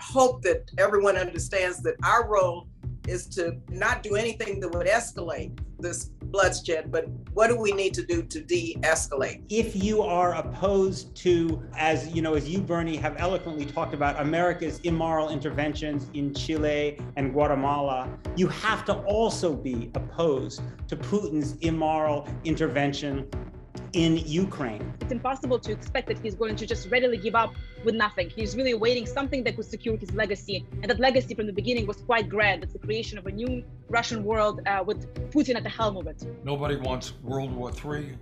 hope that everyone understands that our role is to not do anything that would escalate this bloodshed, but what do we need to do to de-escalate? If you are opposed to, as you, Bernie, have eloquently talked about America's immoral interventions in Chile and Guatemala, you have to also be opposed to Putin's immoral intervention in Ukraine. It's impossible to expect that he's going to just readily give up with nothing. He's really awaiting something that would secure his legacy. And that legacy from the beginning was quite grand. It's the creation of a new Russian world with Putin at the helm of it. Nobody wants World War III.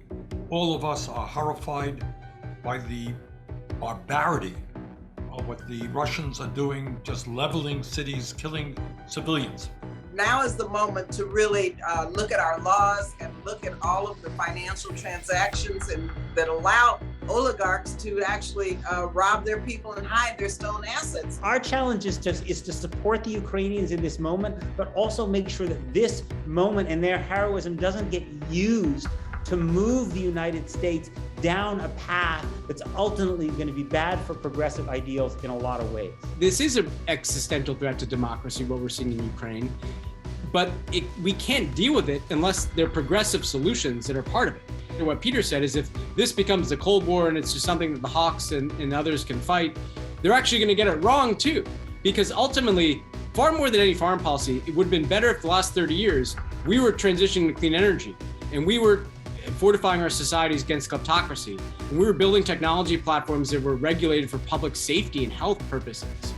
All of us are horrified by the barbarity of what the Russians are doing, just leveling cities, killing civilians. Now is the moment to really look at our laws and look at all of the financial transactions and that allow oligarchs to actually rob their people and hide their stolen assets. Our challenge is to support the Ukrainians in this moment, but also make sure that this moment and their heroism doesn't get used to move the United States down a path that's ultimately going to be bad for progressive ideals in a lot of ways. This is an existential threat to democracy, what we're seeing in Ukraine, but we can't deal with it unless there are progressive solutions that are part of it. And what Peter said is if this becomes a Cold War and it's just something that the hawks and others can fight, they're actually going to get it wrong too. Because ultimately, far more than any foreign policy, it would have been better if the last 30 years, we were transitioning to clean energy and we were fortifying our societies against kleptocracy. And we were building technology platforms that were regulated for public safety and health purposes.